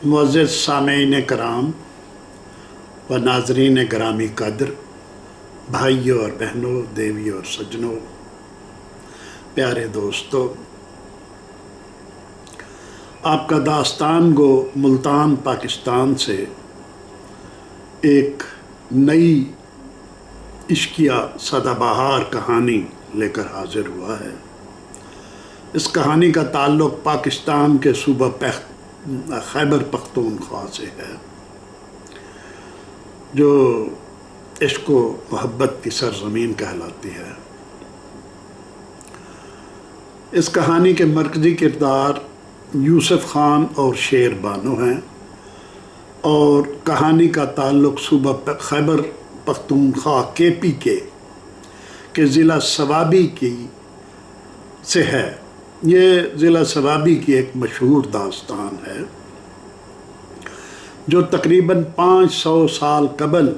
मुअज़्ज़िज़ सामईन कराम व नाज़रीन ग्रामी कद्र, भाइयों और बहनों, देवियों और सज्जनों, प्यारे दोस्तों, आपका दास्तान गो मुल्तान पाकिस्तान से एक नई इश्किया सदाबहार कहानी लेकर हाजिर हुआ है। इस कहानी का ताल्लुक़ पाकिस्तान के सूबा खैबर पख्तूनख्वा से है, जो इश्क़ व मोहब्बत की सरज़मीन कहलाती है। इस कहानी के मरकज़ी किरदार यूसुफ़ ख़ान और शेर बानो हैं और कहानी का ताल्लुक़ सूबा खैबर पख्तूनख्वा KPK के ज़िला सवाबी की से है। ये ज़िला सवाबी की एक मशहूर दास्तान है जो तकरीबन 500 साल कबल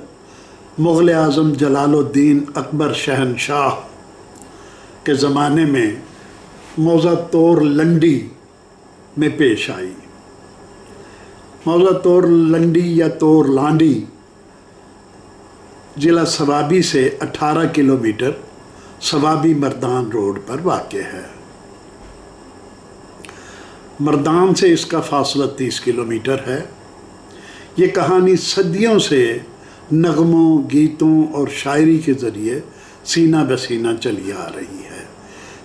मुग़ल आज़म जलालुद्दीन अकबर शहनशाह के ज़माने में मौज़ा तोर लंडी में पेश आई। मौज़ा तोर लंडी या तोर लांडी ज़िला सवाबी से 18 किलोमीटर सवाबी मर्दान रोड पर वाक़ है। मर्दान से इसका फासला 30 किलोमीटर है। ये कहानी सदियों से नग़मों, गीतों और शायरी के ज़रिए सीना बसीना चली आ रही है।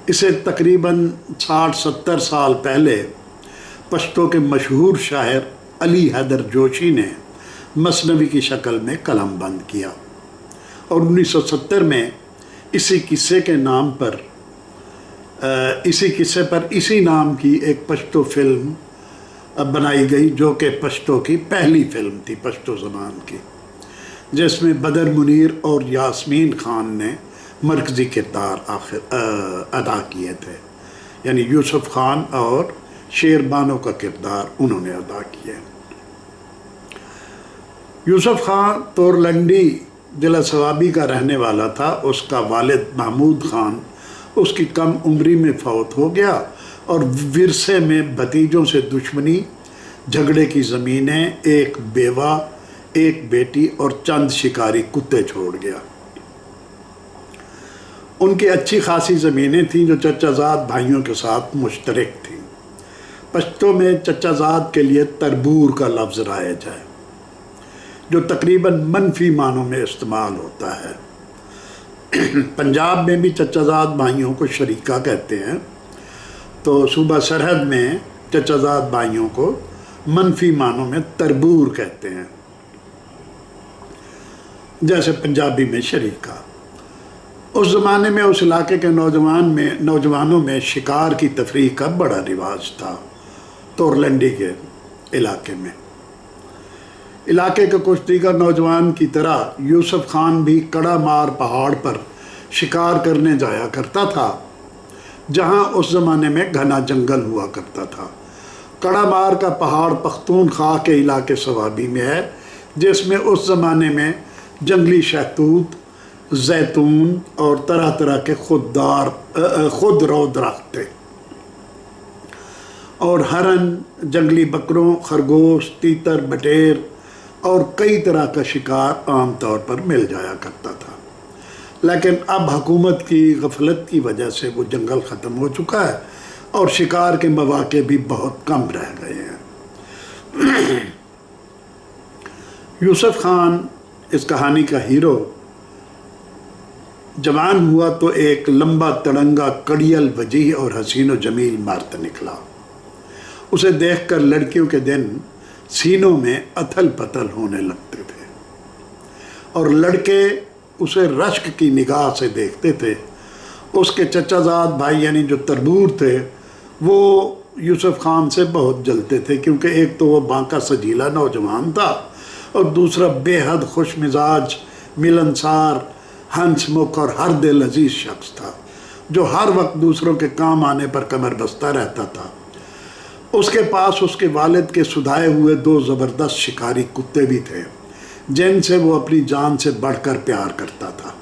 इसे तकरीबन 60-70 साल पहले पश्तो के मशहूर शायर अली हैदर जोशी ने मसनवी की शक्ल में कलमबंद किया और 1970 में इसी किस्से पर इसी नाम की एक पश्तो फिल्म बनाई गई, जो कि पश्तो की पहली फिल्म थी पश्तो ज़बान की, जिसमें बदर मुनीर और यास्मीन खान ने मरकज़ी किरदार अदा किए थे। यानी यूसुफ़ ख़ान और शेर बानो का किरदार उन्होंने अदा किए। यूसुफ़ ख़ान तोरलंडी ज़िला सवाबी का रहने वाला था। उसका वालिद महमूद ख़ान उसकी कम उम्री में फौत हो गया और विरसे में भतीजों से दुश्मनी, झगड़े की ज़मीनें, एक बेवा, एक बेटी और चंद शिकारी कुत्ते छोड़ गया। उनकी अच्छी खासी ज़मीनें थीं जो चचाज़ाद भाइयों के साथ मुश्तरक थीं। पश्तो में चचाज़ाद के लिए तरबूर का लफ्ज़ राइज है, जो तकरीबन मनफी मानों में इस्तेमाल होता है। पंजाब में भी चचाज़ाद भाइयों को शरीका कहते हैं, तो सूबा सरहद में चचाज़ाद भाइयों को मनफी मानों में तरबूर कहते हैं, जैसे पंजाबी में शरीका। उस ज़माने में उस इलाके के नौजवानों में शिकार की तफरीह का बड़ा रिवाज था। तोरलंडी के इलाके में इलाके के कुछ दीगर नौजवान की तरह यूसुफ़ ख़ान भी कड़ा मार पहाड़ पर शिकार करने जाया करता था, जहां उस ज़माने में घना जंगल हुआ करता था। कड़ा मार का पहाड़ पख्तूनख्वा के इलाके सवाबी में है, जिसमें उस ज़माने में जंगली शहतूत, जैतून और तरह तरह के खुदरो दरख्त थे और हरन, जंगली बकरों, खरगोश, तीतर, बटेर और कई तरह का शिकार आम तौर पर मिल जाया करता था। लेकिन अब हुकूमत की गफलत की वजह से वो जंगल ख़त्म हो चुका है और शिकार के मौक़े भी बहुत कम रह गए हैं। यूसुफ़ ख़ान इस कहानी का हीरो जवान हुआ तो एक लंबा तड़ंगा, कड़ियल, वजीह और हसीन व जमील मर्द निकला। उसे देखकर लड़कियों के दिन सीनों में अथल पथल होने लगते थे और लड़के उसे रश्क की निगाह से देखते थे। उसके चचाज़ाद भाई यानी जो तरबूर थे, वो यूसुफ़ ख़ान से बहुत जलते थे, क्योंकि एक तो वो बांका सजीला नौजवान था और दूसरा बेहद खुश मिजाज, मिलनसार, हंसमुख और हर दिल अजीज़ शख्स था, जो हर वक्त दूसरों के काम आने पर कमर बस्ता रहता था। उसके पास उसके वालिद के सुधाए हुए 2 ज़बरदस्त शिकारी कुत्ते भी थे, जिनसे वो अपनी जान से बढ़कर प्यार करता था।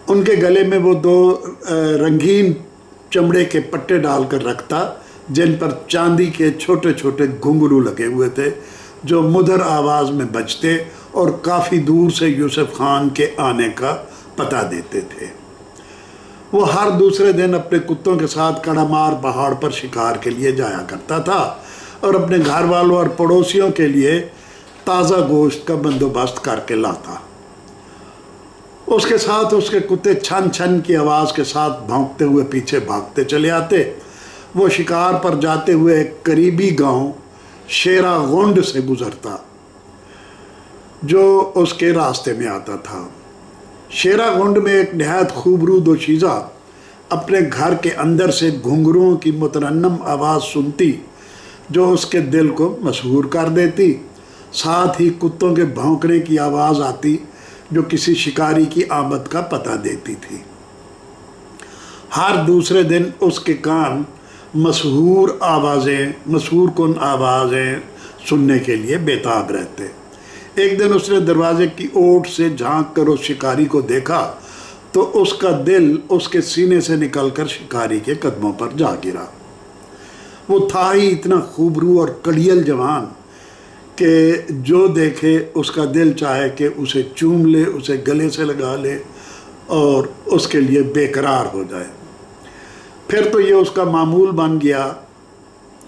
उनके गले में वो 2 रंगीन चमड़े के पट्टे डालकर रखता, जिन पर चांदी के छोटे छोटे घुंघरू लगे हुए थे जो मधुर आवाज़ में बजते और काफ़ी दूर से यूसुफ खान के आने का पता देते थे। वो हर दूसरे दिन अपने कुत्तों के साथ कड़ामार पहाड़ पर शिकार के लिए जाया करता था और अपने घर वालों और पड़ोसियों के लिए ताज़ा गोश्त का बंदोबस्त करके लाता। उसके साथ उसके कुत्ते छन छन की आवाज़ के साथ भौंकते हुए पीछे भागते चले आते। वो शिकार पर जाते हुए एक करीबी गांव शेरागुंड से गुजरता जो उसके रास्ते में आता था। शेरागुंड में एक नहायत खूबरू दोशीज़ा अपने घर के अंदर से घुंघरुओं की मुतरन्नम आवाज़ सुनती जो उसके दिल को मशहूर कर देती। साथ ही कुत्तों के भौंकने की आवाज़ आती जो किसी शिकारी की आमद का पता देती थी। हर दूसरे दिन उसके कान मशहूर कुन आवाज़ें सुनने के लिए बेताब रहते। एक दिन उसने दरवाजे की ओट से झांक कर उस शिकारी को देखा तो उसका दिल उसके सीने से निकलकर शिकारी के कदमों पर जा गिरा। वो था ही इतना खूबरू और कड़ियल जवान कि जो देखे उसका दिल चाहे कि उसे चूम ले, उसे गले से लगा ले और उसके लिए बेकरार हो जाए। फिर तो ये उसका मामूल बन गया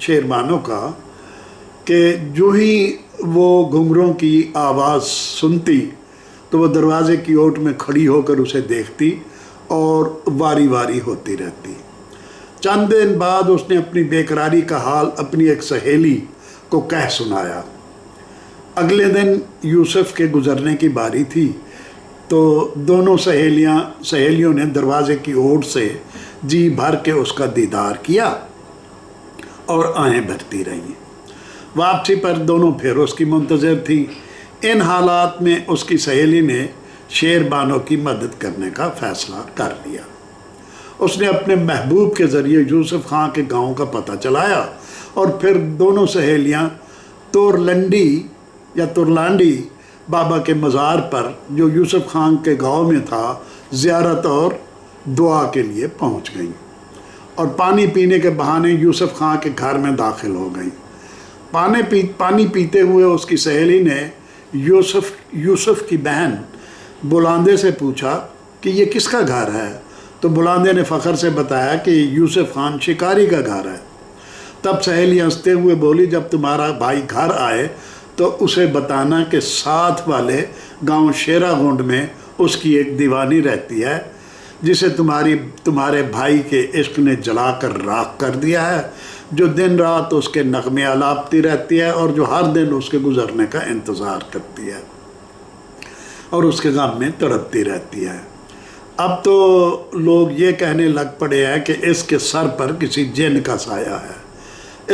शेरबानों का कि जो ही वो घुंघरों की आवाज़ सुनती तो वो दरवाज़े की ओट में खड़ी होकर उसे देखती और वारी वारी होती रहती। चंद दिन बाद उसने अपनी बेकरारी का हाल अपनी एक सहेली को कह सुनाया। अगले दिन यूसुफ के गुज़रने की बारी थी तो दोनों सहेलियों ने दरवाज़े की ओट से जी भर के उसका दीदार किया और आहें भरती रहीं। वापसी पर दोनों फिर उसकी मुंतज़िर थी। इन हालात में उसकी सहेली ने शेरबानो की मदद करने का फ़ैसला कर लिया। उसने अपने महबूब के ज़रिए यूसुफ खान के गांव का पता चलाया और फिर दोनों सहेलियां तुरलांडी बाबा के मज़ार पर जो यूसुफ खान के गांव में था ज़ियारत और दुआ के लिए पहुंच गईं और पानी पीने के बहाने यूसुफ खान के घर में दाखिल हो गईं। पानी पीते हुए उसकी सहेली ने यूसुफ की बहन बुलांदे से पूछा कि ये किसका घर है। तो बुलांदे ने फ़ख्र से बताया कि यूसुफ खान शिकारी का घर है। तब सहेली हंसते हुए बोली, जब तुम्हारा भाई घर आए तो उसे बताना कि साथ वाले गांव शेरागुंड में उसकी एक दीवानी रहती है जिसे तुम्हारे भाई के इश्क ने जलाकर राख कर दिया है, जो दिन रात उसके नगमे आलापती रहती है और जो हर दिन उसके गुज़रने का इंतज़ार करती है और उसके गम में तड़पती रहती है। अब तो लोग ये कहने लग पड़े हैं कि इसके सर पर किसी जिन का साया है।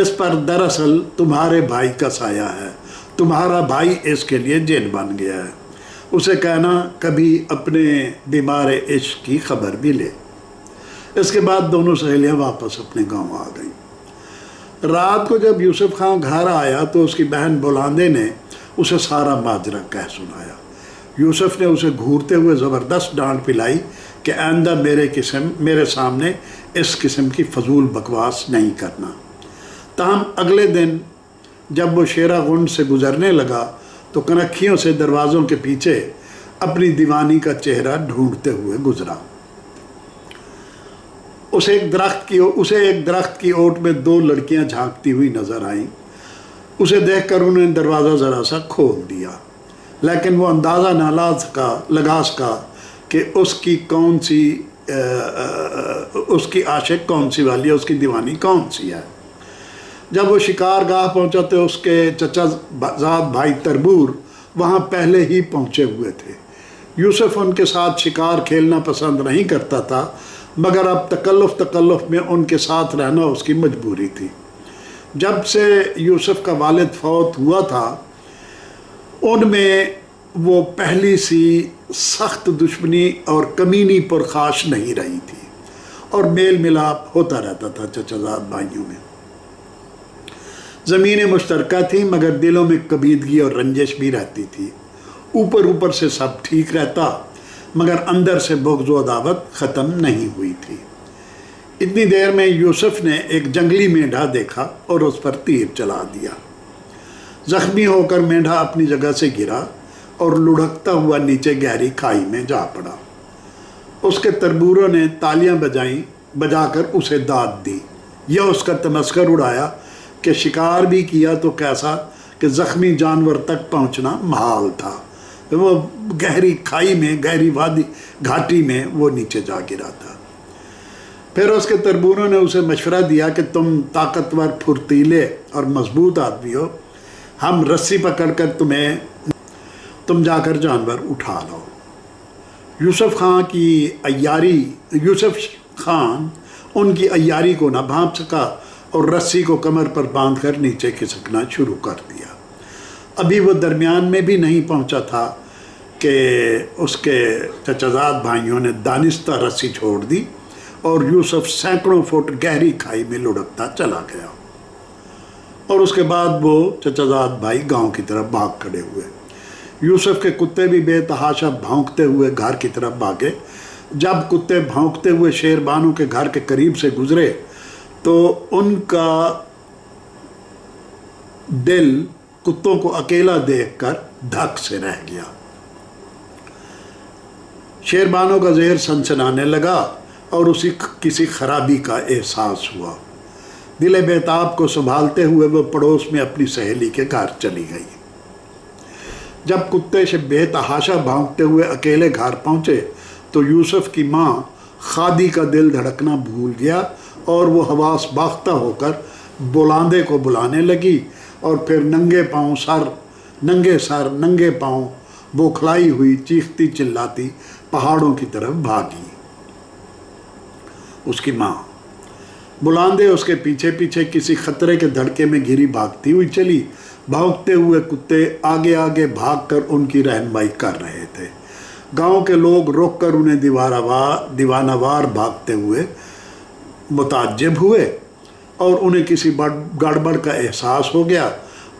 इस पर दरअसल तुम्हारे भाई का साया है। तुम्हारा भाई इसके लिए जिन बन गया है। उसे कहना कभी अपने बीमार इश्क की खबर भी ले। इसके बाद दोनों सहेलियां वापस अपने गांव आ गईं। रात को जब यूसुफ खान घर आया तो उसकी बहन बुलांदे ने उसे सारा माजरा कह सुनाया। यूसुफ ने उसे घूरते हुए ज़बरदस्त डांट पिलाई कि आइंदा मेरे सामने इस किस्म की फजूल बकवास नहीं करना। ताहम अगले दिन जब वो शेरागुंड से गुज़रने लगा तो कनखियों से दरवाज़ों के पीछे अपनी दीवानी का चेहरा ढूंढते हुए गुजरा। उसे एक दरख्त की ओट में दो लड़कियां झांकती हुई नज़र आईं। उसे देखकर उन्होंने दरवाज़ा ज़रा सा खोल दिया, लेकिन वो अंदाज़ा ना लगा सका कि उसकी आशिक कौन सी वाली है, उसकी दीवानी कौन सी है। जब वो शिकारगाह पहुंचा तो उसके चचाजाद भाई तरबूर वहां पहले ही पहुंचे हुए थे। यूसुफ उनके साथ शिकार खेलना पसंद नहीं करता था, मगर अब तकल्लुफ़ में उनके साथ रहना उसकी मजबूरी थी। जब से यूसुफ का वालिद फौत हुआ था उनमें वो पहली सी सख्त दुश्मनी और कमीनी पुरखाश नहीं रही थी और मेल मिलाप होता रहता था चचाजाद भाइयों में। ज़मीनें मुश्तरका थी मगर दिलों में कबीदगी और रंजिश भी रहती थी। ऊपर से सब ठीक रहता मगर अंदर से बुग़्ज़ व अदावत ख़त्म नहीं हुई थी। इतनी देर में यूसुफ ने एक जंगली मेंढा देखा और उस पर तीर चला दिया। जख्मी होकर मेंढा अपनी जगह से गिरा और लुढ़कता हुआ नीचे गहरी खाई में जा पड़ा। उसके तरबूरों ने तालियां बजाकर उसे दाद दी। यह उसका तमस्कर उड़ाया कि शिकार भी किया तो कैसा कि जख्मी जानवर तक पहुंचना महाल था। वो गहरी खाई में, गहरी वादी घाटी में वो नीचे जा गिरा था। फिर उसके तरबूरों ने उसे मशवरा दिया कि तुम ताकतवर, फुर्तीले और मजबूत आदमी हो, हम रस्सी पकड़कर तुम जाकर जानवर उठा लो। यूसुफ खान उनकी अय्यारी को न भांप सका और रस्सी को कमर पर बांधकर नीचे खिसकना शुरू कर दिया। अभी वो दरमियान में भी नहीं पहुंचा था कि उसके चचाजाद भाइयों ने दानिस्ता रस्सी छोड़ दी और यूसुफ सैकड़ों फुट गहरी खाई में लुढ़कता चला गया। और उसके बाद वो चचाजाद भाई गांव की तरफ भाग खड़े हुए। यूसुफ के कुत्ते भी बेतहाशा भौंकते हुए घर की तरफ भागे। जब कुत्ते भौंकते हुए शेरबानों के घर के करीब से गुजरे तो उनका दिल कुत्तों को अकेला देखकर धक से रह गया। शेरबानों का जहर सनसनाने लगा और उसी किसी खराबी का एहसास हुआ। दिले बेताब को संभालते हुए वो पड़ोस में अपनी सहेली के घर चली गई। जब कुत्ते से बेतहाशा भौंकते हुए अकेले घर पहुंचे तो यूसुफ की माँ खादी का दिल धड़कना भूल गया और वो हवास बाख्ता होकर बुलांदे को बुलाने लगी और फिर नंगे पांव बौखलाई हुई चीखती चिल्लाती पहाड़ों की तरफ भागी। उसकी माँ बुलांदे उसके पीछे पीछे किसी खतरे के धड़के में घिरी भागती हुई चली। भागते हुए कुत्ते आगे आगे भागकर उनकी रहनुमाई कर रहे थे। गांव के लोग रोककर उन्हें दीवानावार भागते हुए मुताज्जिब हुए और उन्हें किसी गड़बड़ का एहसास हो गया।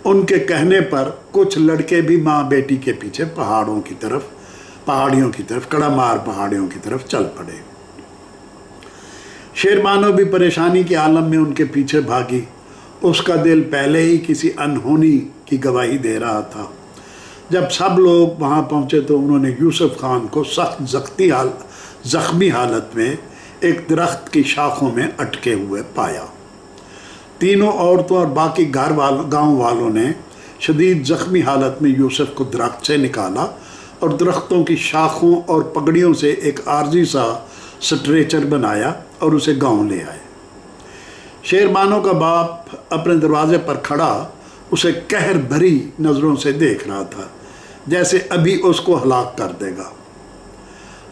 उनके कहने पर कुछ लड़के भी माँ बेटी के पीछे पहाड़ियों की तरफ कड़ामार पहाड़ियों की तरफ चल पड़े। शेरबानो भी परेशानी के आलम में उनके पीछे भागी। उसका दिल पहले ही किसी अनहोनी की गवाही दे रहा था। जब सब लोग वहाँ पहुँचे तो उन्होंने यूसुफ खान को सख्त जख्मी हालत में एक दरख्त की शाखों में अटके हुए पाया। तीनों औरतों और बाकी गांव वालों ने शदीद जख्मी हालत में यूसुफ को दरख्त से निकाला और दरख्तों की शाखों और पगड़ियों से एक आर्जी सा स्ट्रेचर बनाया और उसे गांव ले आए। शेरबानों का बाप अपने दरवाजे पर खड़ा उसे कहर भरी नज़रों से देख रहा था, जैसे अभी उसको हलाक कर देगा।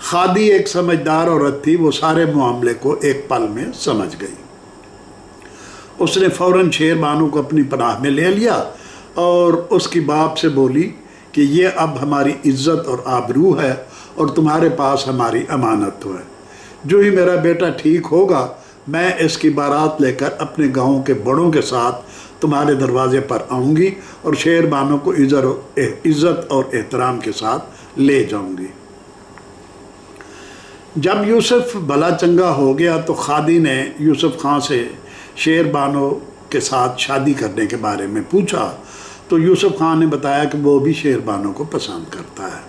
खादी एक समझदार औरत थी, वो सारे मामले को एक पल में समझ गई। उसने फौरन शेरबानों को अपनी पनाह में ले लिया और उसकी बाप से बोली कि ये अब हमारी इज्जत और आबरू है और तुम्हारे पास हमारी अमानत है। जो ही मेरा बेटा ठीक होगा मैं इसकी बारात लेकर अपने गांव के बड़ों के साथ तुम्हारे दरवाजे पर आऊँगी और शेरबानों को इज़्ज़त और एहतराम के साथ ले जाऊँगी। जब यूसुफ भला चंगा हो गया तो खादी ने यूसुफ खान से शेरबानों के साथ शादी करने के बारे में पूछा तो यूसुफ खान ने बताया कि वो भी शेरबानों को पसंद करता है,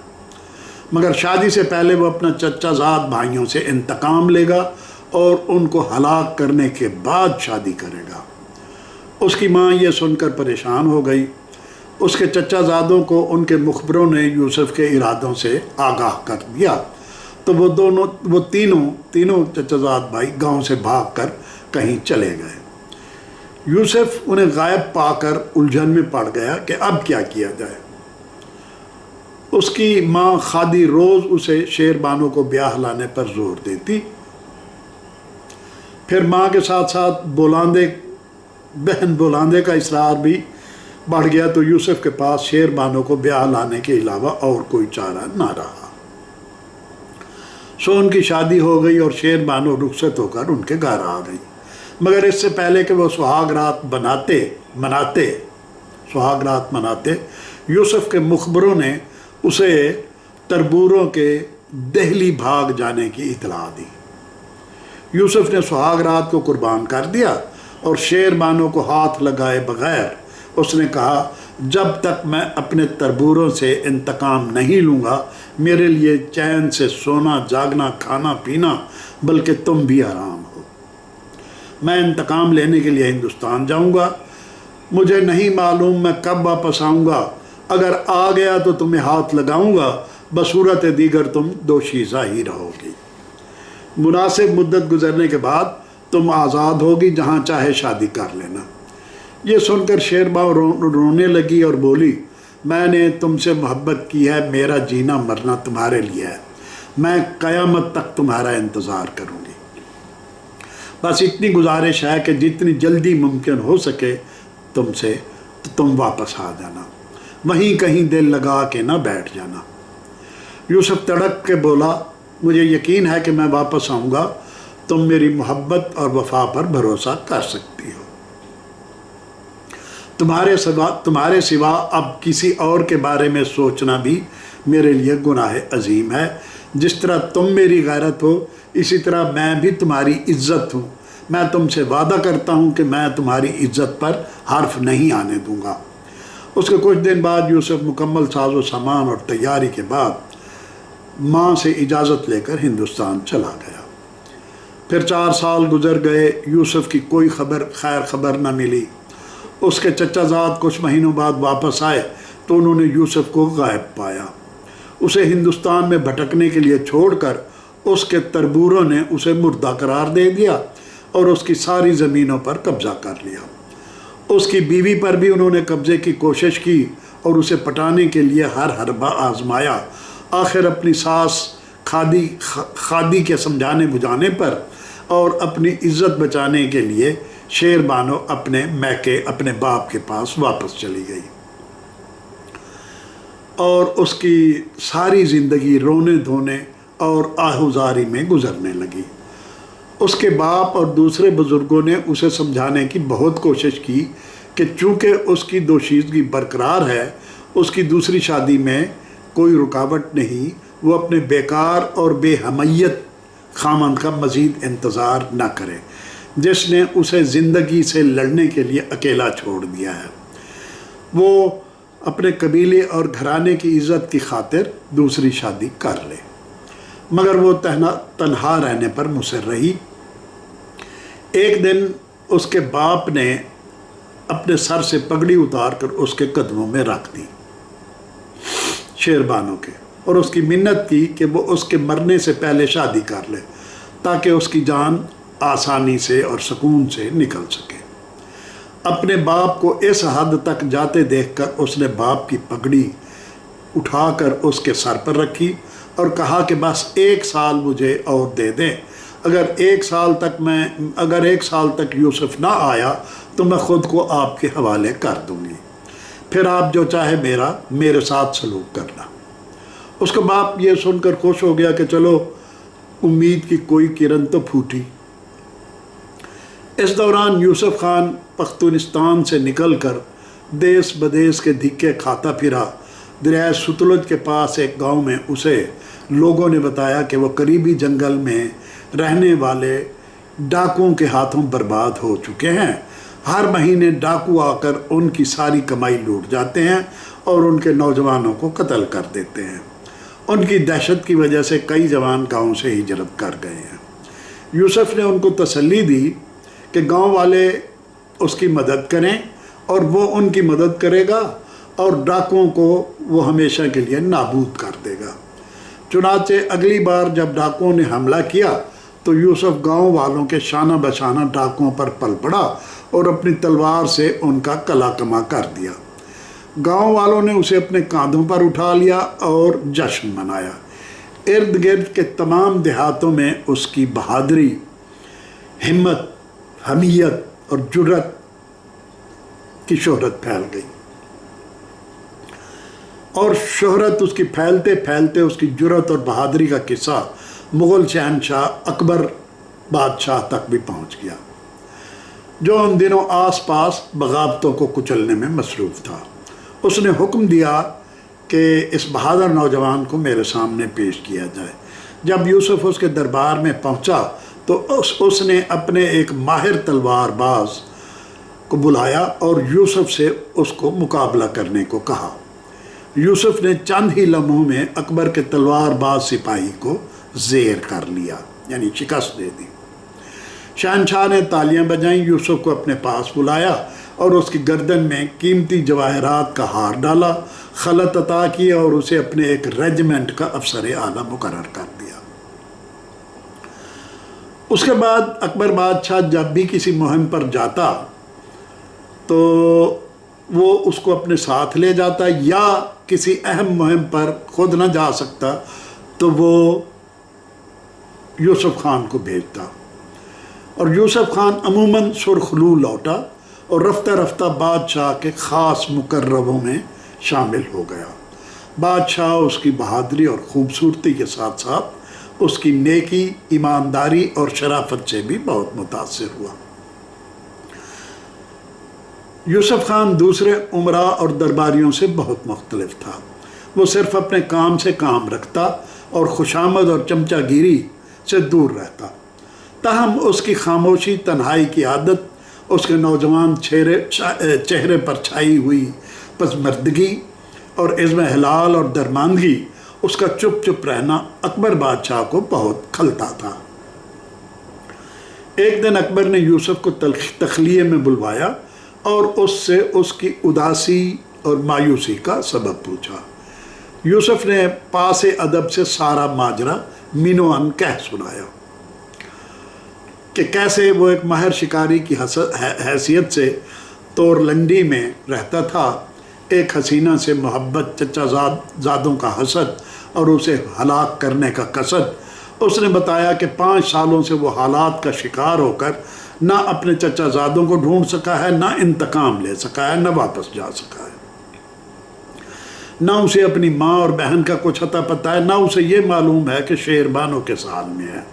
मगर शादी से पहले वो अपना चचाजाद भाइयों से इंतकाम लेगा और उनको हलाक करने के बाद शादी करेगा। उसकी माँ ये सुनकर परेशान हो गई। उसके चचाजादों को उनके मुखबरों ने यूसुफ के इरादों से आगाह कर दिया तो वो तीनों चचाजाद भाई गांव से भागकर कहीं चले गए। यूसुफ उन्हें गायब पाकर उलझन में पड़ गया कि अब क्या किया जाए। उसकी माँ खादी रोज़ उसे शेरबानों को ब्याह लाने पर जोर देती। फिर माँ के साथ साथ बहन बुलांदे का इसरार भी बढ़ गया तो यूसुफ के पास शेरबानों को ब्याह लाने के अलावा और कोई चारा ना रहा। सो उनकी शादी हो गई और शेरबानो रुखसत होकर उनके घर आ गई। मगर इससे पहले कि वो सुहाग रात मनाते यूसुफ के मुखबरों ने उसे तरबूरों के दहली भाग जाने की इतला दी। यूसुफ ने सुहाग रात को कुर्बान कर दिया और शेरबानों को हाथ लगाए बगैर उसने कहा, जब तक मैं अपने तरबूरों से इंतकाम नहीं लूँगा मेरे लिए चैन से सोना जागना खाना पीना बल्कि तुम भी आराम हो। मैं इंतकाम लेने के लिए हिंदुस्तान जाऊँगा, मुझे नहीं मालूम मैं कब वापस आऊँगा, अगर आ गया तो तुम्हें हाथ लगाऊँगा, बसूरत दीगर तुम दोशीज़ा ही रहोगी। मुनासिब मुद्दत गुजरने के बाद तुम आज़ाद होगी, जहाँ चाहे शादी कर लेना। ये सुनकर शेरबाव रोने लगी और बोली, मैंने तुमसे मोहब्बत की है, मेरा जीना मरना तुम्हारे लिए है, मैं क़यामत तक तुम्हारा इंतज़ार करूँगी। बस इतनी गुजारिश है कि जितनी जल्दी मुमकिन हो सके तुमसे तो तुम वापस आ जाना, वहीं कहीं दिल लगा के ना बैठ जाना। यूसुफ तड़क के बोला, मुझे यकीन है कि मैं वापस आऊँगा, तुम मेरी मोहब्बत और वफा पर भरोसा कर सकती हो। तुम्हारे सिवा अब किसी और के बारे में सोचना भी मेरे लिए गुनाह अजीम है। जिस तरह तुम मेरी गैरत हो इसी तरह मैं भी तुम्हारी इज्जत हूँ। मैं तुमसे वादा करता हूँ कि मैं तुम्हारी इज्जत पर हर्फ नहीं आने दूँगा। उसके कुछ दिन बाद यूसुफ मुकम्मल साजो सामान और तैयारी के बाद माँ से इजाज़त लेकर हिंदुस्तान चला गया। फिर 4 साल गुजर गए, यूसुफ की कोई खैर खबर न मिली। उसके चचाजाद कुछ महीनों बाद वापस आए तो उन्होंने यूसुफ को गायब पाया। उसे हिंदुस्तान में भटकने के लिए छोड़कर उसके तरबूरों ने उसे मुर्दा करार दे दिया और उसकी सारी ज़मीनों पर कब्ज़ा कर लिया। उसकी बीवी पर भी उन्होंने कब्ज़े की कोशिश की और उसे पटाने के लिए हर हरबा आजमाया। आखिर अपनी सास खादी के समझाने बुझाने पर और अपनी इज्जत बचाने के लिए शेरबानो अपने मैके अपने बाप के पास वापस चली गई और उसकी सारी ज़िंदगी रोने धोने और आहुजारी में गुजरने लगी। उसके बाप और दूसरे बुज़ुर्गों ने उसे समझाने की बहुत कोशिश की कि चूँकि उसकी दोशीज़गी बरकरार है, उसकी दूसरी शादी में कोई रुकावट नहीं, वो अपने बेकार और बेहमैयत खामन का मज़ीद इंतज़ार न करे जिसने उसे ज़िंदगी से लड़ने के लिए अकेला छोड़ दिया है। वो अपने कबीले और घराने की इज़्ज़त की खातिर दूसरी शादी कर ले, मगर वो तन्हा रहने पर मुसर रही। एक दिन उसके बाप ने अपने सर से पगड़ी उतार कर उसके कदमों में रख दी शेरबानो के, और उसकी मिन्नत की कि वो उसके मरने से पहले शादी कर ले ताकि उसकी जान आसानी से और सुकून से निकल सके। अपने बाप को इस हद तक जाते देखकर उसने बाप की पगड़ी उठाकर उसके सर पर रखी और कहा कि बस 1 साल मुझे और दे दें, अगर एक साल तक यूसुफ ना आया तो मैं ख़ुद को आपके हवाले कर दूंगी, फिर आप जो चाहे मेरे साथ सलूक करना। उसका बाप ये सुनकर खुश हो गया कि चलो उम्मीद की कोई किरण तो फूटी। इस दौरान यूसुफ खान पख्तूनिस्तान से निकलकर देश बदेश के धिक्के खाता फिरा। दरिया सतलुज के पास एक गांव में उसे लोगों ने बताया कि वो करीबी जंगल में रहने वाले डाकुओं के हाथों बर्बाद हो चुके हैं। हर महीने डाकू आकर उनकी सारी कमाई लूट जाते हैं और उनके नौजवानों को कत्ल कर देते हैं। उनकी दहशत की वजह से कई जवान गांव से हिजरत कर गए हैं। यूसुफ ने उनको तसल्ली दी कि गांव वाले उसकी मदद करें और वो उनकी मदद करेगा और डाकुओं को वो हमेशा के लिए नाबूद कर देगा। चुनाचे अगली बार जब डाकुओं ने हमला किया तो यूसुफ गांव वालों के शाना बशाना डाकुओं पर पल पड़ा और अपनी तलवार से उनका कला कमा कर दिया। गांव वालों ने उसे अपने कांधों पर उठा लिया और जश्न मनाया। इर्द गिर्द के तमाम देहातों में उसकी बहादुरी, हिम्मत, हमीयत और जुर्रत की शोहरत फैल गई और शोहरत उसकी फैलते फैलते उसकी जुर्रत और बहादुरी का किस्सा मुग़ल शहनशाह अकबर बादशाह तक भी पहुंच गया, जो उन दिनों आसपास बगावतों को कुचलने में मसरूफ़ था। उसने हुक्म दिया कि इस बहादुर नौजवान को मेरे सामने पेश किया जाए। जब यूसुफ उसके दरबार में पहुंचा تو उसने अपने एक माहिर तलवार बाज को बुलाया और यूसुफ से उसको मुकाबला करने को कहा। यूसुफ ने चंद ही लम्हों में अकबर के तलवारबाज सिपाही को ज़ेर कर लिया, यानी शिकस्त दे दी। शहनशाह ने तालियां बजाईं, यूसुफ को अपने पास बुलाया और उसकी गर्दन में कीमती जवाहरात का हार डाला, खलत अता की और उसे अपने एक रेजिमेंट का अफसर आला मुकर्रर कर दिया। उसके बाद अकबर बादशाह जब भी किसी मुहिम पर जाता तो वो उसको अपने साथ ले जाता, या किसी अहम मुहिम पर खुद न जा सकता तो वो यूसुफ खान को भेजता। और यूसुफ खान अमूमन सुरखलू लौटा और रफ्ता रफ्ता बादशाह के ख़ास मुकर्रबों में शामिल हो गया। बादशाह उसकी बहादुरी और ख़ूबसूरती के साथ साथ उसकी नेकी, ईमानदारी और शराफत से भी बहुत मुतासिर हुआ। यूसुफ खान दूसरे उमरा और दरबारियों से बहुत मुख्तलिफ था। वो सिर्फ़ अपने काम से काम रखता और खुशामद और चमचागिरी से दूर रहता। ताहम उसकी खामोशी, तन्हाई की आदत, उसके नौजवान चेहरे पर छाई हुई पसमर्दगी और इज़्म हिलाल और दरमानगी, उसका चुप चुप रहना अकबर बादशाह को बहुत खलता था। एक दिन अकबर ने यूसुफ को तखलिए में बुलवाया और उससे उसकी उदासी और मायूसी का सबब पूछा। यूसुफ ने पासे अदब से सारा माजरा मिनोअन कह सुनाया कि कैसे वो एक माहिर शिकारी की हैसियत से तोरलंडी में रहता था, एक हसीना से मोहब्बत, चचा ज़ादों का हसद और उसे हलाक करने का कसद। उसने बताया कि 5 सालों से वो हालात का शिकार होकर ना अपने चचा ज़ादों को ढूंढ सका है, ना इंतकाम ले सका है, ना वापस जा सका है, ना उसे अपनी माँ और बहन का कुछ अता पता है, ना उसे ये मालूम है कि शेरबानों के साल में है।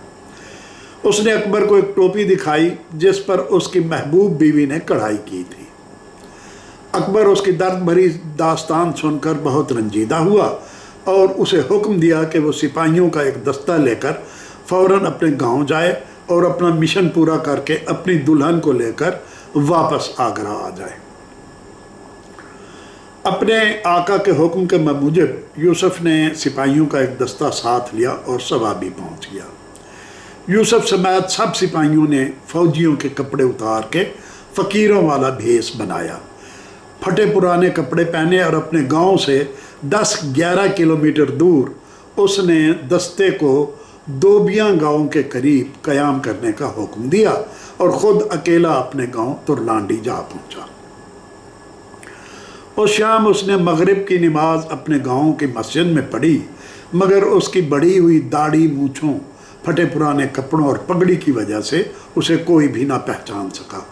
उसने अकबर को एक टोपी दिखाई जिस पर उसकी महबूब बीवी ने कढ़ाई की थी। अकबर उसकी दर्द भरी दास्तान सुनकर बहुत रंजीदा हुआ और उसे हुक्म दिया कि वो सिपाहियों का एक दस्ता लेकर फ़ौरन अपने गांव जाए और अपना मिशन पूरा करके अपनी दुल्हन को लेकर वापस आगरा आ जाए। अपने आका के हुक्म के मुजब यूसुफ ने सिपाहियों का एक दस्ता साथ लिया और सवाबी पहुंच गया। यूसुफ समेत सब सिपाहियों ने फ़ौजियों के कपड़े उतार के फ़कीरों वाला भेष बनाया, फटे पुराने कपड़े पहने और अपने गांव से 10-11 किलोमीटर दूर उसने दस्ते को दोबियाँ गांव के करीब क़याम करने का हुक्म दिया और ख़ुद अकेला अपने गांव तुरलांडी जा पहुंचा। उस शाम उसने मगरिब की नमाज अपने गांव की मस्जिद में पढ़ी, मगर उसकी बढ़ी हुई दाढ़ी, मूँछों, फटे पुराने कपड़ों और पगड़ी की वजह से उसे कोई भी ना पहचान सका।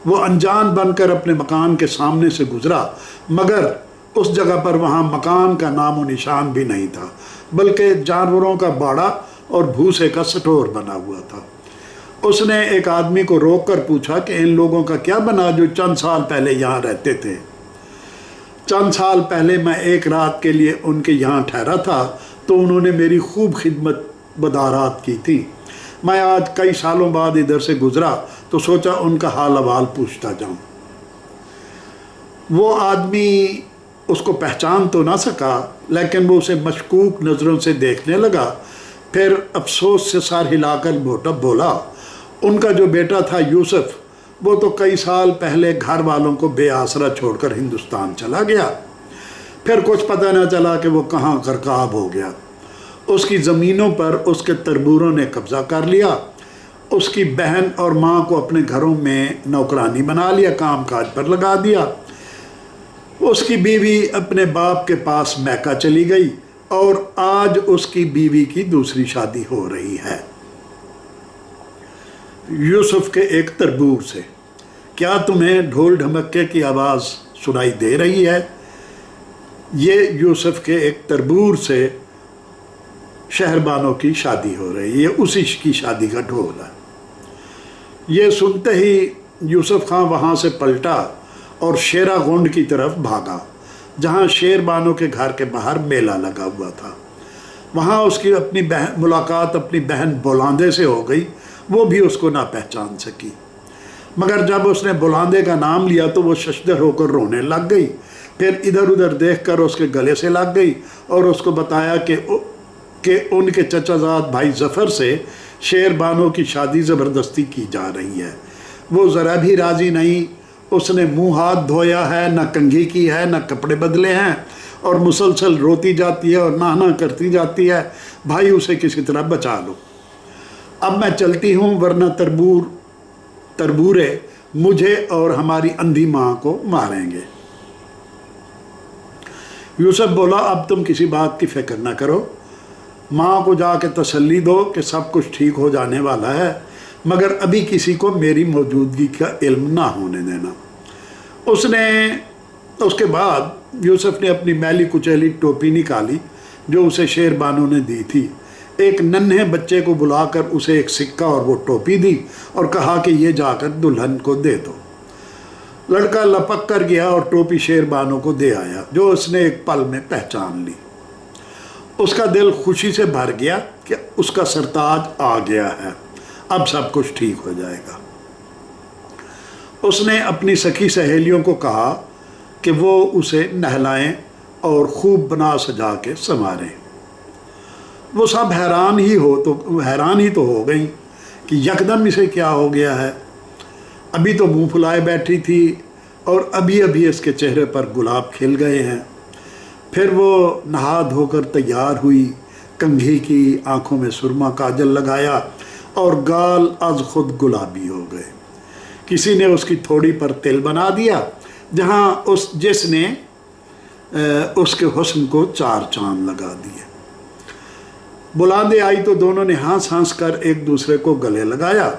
वो अनजान बनकर अपने मकान के सामने से गुज़रा, मगर उस जगह पर वहाँ मकान का नामो निशान भी नहीं था, बल्कि जानवरों का बाड़ा और भूसे का स्टोर बना हुआ था। उसने एक आदमी को रोक कर पूछा कि इन लोगों का क्या बना जो चंद साल पहले यहाँ रहते थे। चंद साल पहले मैं एक रात के लिए उनके यहाँ ठहरा था तो उन्होंने मेरी खूब खिदमत बदारात की थी। मैं आज कई सालों बाद इधर से गुज़रा तो सोचा उनका हाल अहवाल पूछता जाऊँ। वो आदमी उसको पहचान तो ना सका, लेकिन वो उसे मशकूक नज़रों से देखने लगा। फिर अफसोस से सर हिलाकर बोला, उनका जो बेटा था यूसुफ, वो तो कई साल पहले घर वालों को बेआसरा छोड़कर हिंदुस्तान चला गया। फिर कुछ पता न चला कि वो कहाँ गरकाब हो गया। उसकी ज़मीनों पर उसके तरबूरों ने कब्ज़ा कर लिया। उसकी बहन और माँ को अपने घरों में नौकरानी बना लिया, काम काज पर लगा दिया। उसकी बीवी अपने बाप के पास मैका चली गई और आज उसकी बीवी की दूसरी शादी हो रही है यूसुफ के एक तरबूर से। क्या तुम्हें ढोल ढमक्के की आवाज़ सुनाई दे रही है? ये यूसुफ के एक तरबूर से शहरबानों की शादी हो रही है, ये उसी की शादी का ढोल है। ये सुनते ही यूसुफ खां वहाँ से पलटा और शेरा गुंड की तरफ भागा, जहाँ शेरबानों के घर के बाहर मेला लगा हुआ था। वहाँ उसकी मुलाकात अपनी बहन बोलांदे से हो गई वो भी उसको ना पहचान सकी। मगर जब उसने बुलांदे का नाम लिया तो वो शशदर होकर रोने लग गई। फिर इधर उधर देखकर उसके गले से लग गई और उसको बताया कि उनके चचाजाद भाई जफ़र से शेर बानो की शादी ज़बरदस्ती की जा रही है। वो ज़रा भी राज़ी नहीं। उसने मुंह हाथ धोया है, न कंघी की है, न कपड़े बदले हैं, और मुसलसल रोती जाती है और नाना करती जाती है। भाई उसे किसी तरह बचा लो, अब मैं चलती हूँ, वरना तरबूरे मुझे और हमारी अंधी माँ को मारेंगे। यूसुफ बोला, अब तुम किसी बात की फ़िक्र न करो, माँ को जाके तसल्ली दो कि सब कुछ ठीक हो जाने वाला है, मगर अभी किसी को मेरी मौजूदगी का इल्म ना होने देना। उसके बाद यूसुफ ने अपनी मैली कुचैली टोपी निकाली जो उसे शेर बानो ने दी थी। एक नन्हे बच्चे को बुलाकर उसे एक सिक्का और वो टोपी दी और कहा कि ये जाकर दुल्हन को दे दो। लड़का लपक कर गया और टोपी शेर बानो को दे आया, जो उसने एक पल में पहचान ली। उसका दिल खुशी से भर गया कि उसका सरताज आ गया है, अब सब कुछ ठीक हो जाएगा। उसने अपनी सखी सहेलियों को कहा कि वो उसे नहलाएं और खूब बना सजा के संवारें। वो सब हैरान ही तो हो गई कि यकदम इसे क्या हो गया है। अभी तो मुंह फुलाए बैठी थी और अभी अभी इसके चेहरे पर गुलाब खिल गए हैं। फिर वो नहा धोकर तैयार हुई, कंघी की, आंखों में सुरमा काजल लगाया और गाल आज खुद गुलाबी हो गए। किसी ने उसकी थोड़ी पर तिल बना दिया जहाँ जिसने उसके हुस्न को 4 चांद लगा दिए। बुलांदे आई तो दोनों ने हंस हंस कर एक दूसरे को गले लगाया,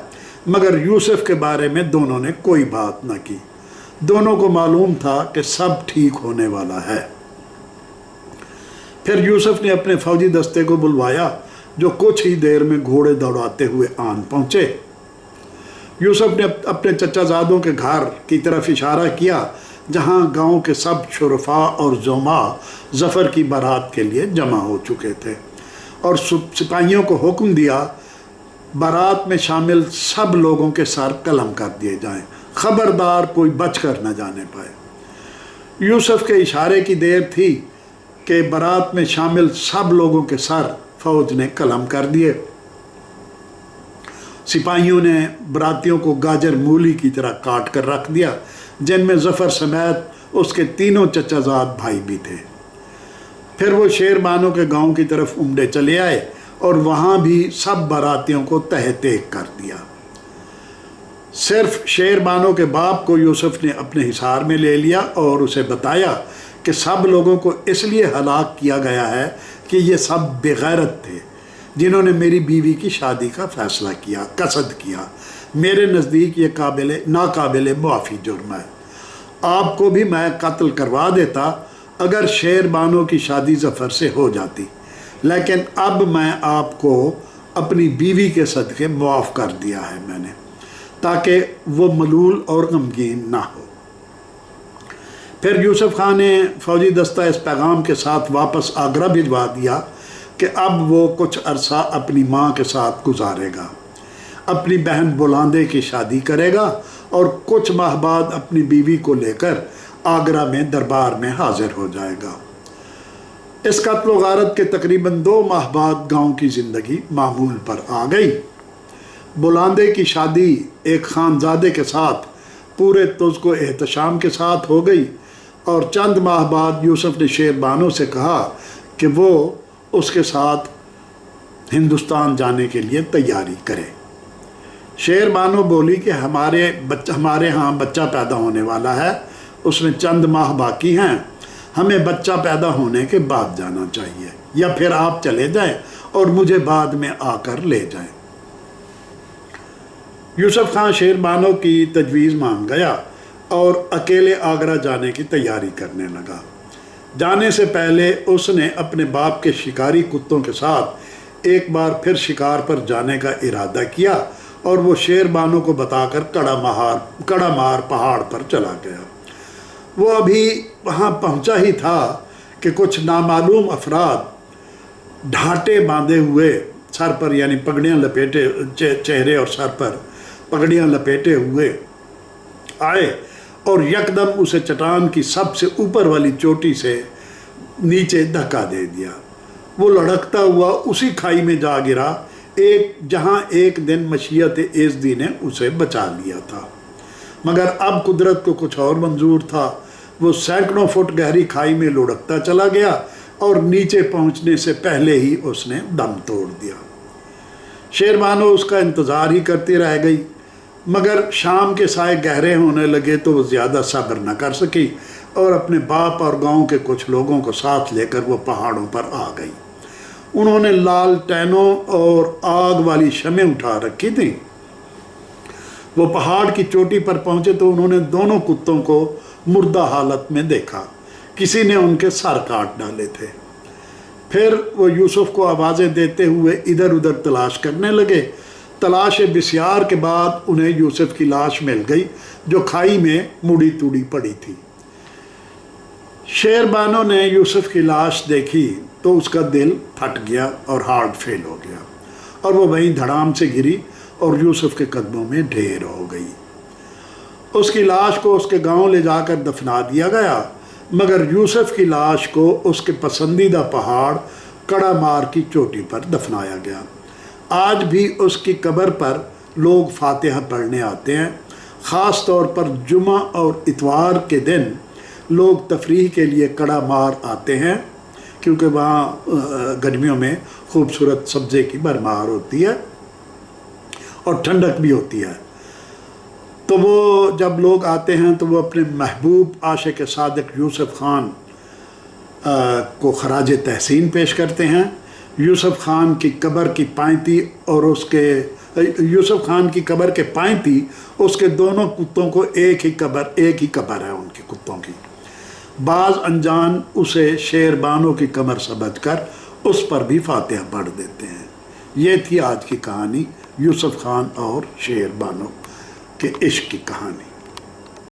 मगर यूसुफ के बारे में दोनों ने कोई बात न की। दोनों को मालूम था कि सब ठीक होने वाला है। फिर यूसुफ ने अपने फौजी दस्ते को बुलवाया, जो कुछ ही देर में घोड़े दौड़ाते हुए आन पहुँचे। यूसुफ ने अपने चचाजादों के घर की तरफ इशारा किया, जहाँ गांव के सब शुरफा और ज़ुमा ज़फ़र की बारात के लिए जमा हो चुके थे, और सिपाहियों को हुक्म दिया बारात में शामिल सब लोगों के सर कलम कर दिए जाएं, खबरदार कोई बच कर न जाने पाए। यूसुफ के इशारे की देर थी कि बारात में शामिल सब लोगों के सर फौज ने कलम कर दिए। सिपाहियों ने बरातियों को गाजर मूली की तरह काट कर रख दिया, जिनमें ज़फ़र समेत उसके तीनों चचाजाद भाई भी थे। फिर वो शेर बानो के गांव की तरफ उमड़े चले आए और वहाँ भी सब बारातियों को तहतेक कर दिया। सिर्फ शेर बानो के बाप को यूसुफ ने अपने हिसार में ले लिया और उसे बताया कि सब लोगों को इसलिए हलाक किया गया है कि ये सब बेगैरत थे, जिन्होंने मेरी बीवी की शादी का फ़ैसला किया, कसद किया। मेरे नज़दीक ये नाकाबिले मुआफ़ी जुर्म है। आपको भी मैं कत्ल करवा देता अगर शेर बानो की शादी ज़फ़र से हो जाती, लेकिन अब मैं आपको अपनी बीवी के सदक़े मुआफ़ कर दिया है मैंने, ताकि वो मलूल और गमगीन ना हो। फिर यूसुफ खान ने फ़ौजी दस्ता इस पैगाम के साथ वापस आगरा भिजवा दिया कि अब वो कुछ अरसा अपनी माँ के साथ गुजारेगा, अपनी बहन बुलांदे की शादी करेगा और कुछ माह बाद अपनी बीवी को लेकर आगरा में दरबार में हाजिर हो जाएगा। इस कत्ल व गारत के तकरीबन 2 माह बाद गांव की ज़िंदगी मामूल पर आ गई। बुलांदे की शादी एक खानजादे के साथ पूरे तुज़को एहतशाम के साथ हो गई, और चंद माह बाद यूसुफ ने शेर बानो से कहा कि वो उसके साथ हिंदुस्तान जाने के लिए तैयारी करे। शेर बानो बोली कि हमारे यहाँ बच्चा पैदा होने वाला है, उसमें चंद माह बाकी हैं, हमें बच्चा पैदा होने के बाद जाना चाहिए, या फिर आप चले जाएं और मुझे बाद में आकर ले जाएं। यूसुफ खान शेर बानो की तजवीज़ मान गया और अकेले आगरा जाने की तैयारी करने लगा। जाने से पहले उसने अपने बाप के शिकारी कुत्तों के साथ एक बार फिर शिकार पर जाने का इरादा किया, और वो शेर बानो को बताकर कड़ामार पहाड़ पर चला गया। वो अभी वहाँ पहुँचा ही था कि कुछ नामालूम अफराद ढाटे बांधे हुए सर पर यानी पगड़ियाँ लपेटे, चेहरे और सर पर पगड़ियाँ लपेटे हुए आए और यकदम उसे चट्टान की सबसे ऊपर वाली चोटी से नीचे धक्का दे दिया। वो लढ़कता हुआ उसी खाई में जा गिरा जहाँ एक दिन मशीयत एज़दी ने उसे बचा लिया था। मगर अब कुदरत को कुछ और मंजूर था। वो सैकड़ों फुट गहरी खाई में लुढ़कता चला गया और नीचे पहुँचने से पहले ही उसने दम तोड़ दिया। शेरबानो उसका इंतज़ार ही करती रह गई, मगर शाम के साए गहरे होने लगे तो वो ज़्यादा सब्र न कर सकी और अपने बाप और गांव के कुछ लोगों को साथ लेकर वो पहाड़ों पर आ गई। उन्होंने लालटेनों और आग वाली शमें उठा रखी थी। वो पहाड़ की चोटी पर पहुंचे तो उन्होंने दोनों कुत्तों को मुर्दा हालत में देखा। किसी ने उनके सर काट डाले थे। फिर वो यूसुफ को आवाज़ें देते हुए इधर उधर तलाश करने लगे। तलाश बिस्यार के बाद उन्हें यूसुफ की लाश मिल गई जो खाई में मुड़ी तुड़ी पड़ी थी। शेरबानो ने यूसुफ की लाश देखी तो उसका दिल फट गया और हार्ट फेल हो गया और वो वहीं धड़ाम से गिरी और यूसुफ के कदमों में ढेर हो गई। उसकी लाश को उसके गांव ले जाकर दफना दिया गया, मगर यूसुफ की लाश को उसके पसंदीदा पहाड़ कड़ा मार की चोटी पर दफनाया गया। आज भी उसकी कब्र पर लोग फातिहा पढ़ने आते हैं। ख़ास तौर पर जुमा और इतवार के दिन लोग तफरीह के लिए कड़ा मार आते हैं, क्योंकि वहाँ गर्मियों में खूबसूरत सब्ज़े की भरमार होती है और ठंडक भी होती है। तो वो जब लोग आते हैं तो वो अपने महबूब आशिक सादिक यूसुफ खान को खराज तहसीन पेश करते हैं। यूसुफ खान की कब्र की पायती और उसके यूसुफ खान की कब्र के पायती उसके दोनों कुत्तों को एक ही कब्र है उनके कुत्तों की। बाज़ अनजान उसे शेरबानो की कमर समझ कर उस पर भी फातिहा पढ़ देते हैं। ये थी आज की कहानी, यूसुफ खान और शेरबानो के इश्क की कहानी।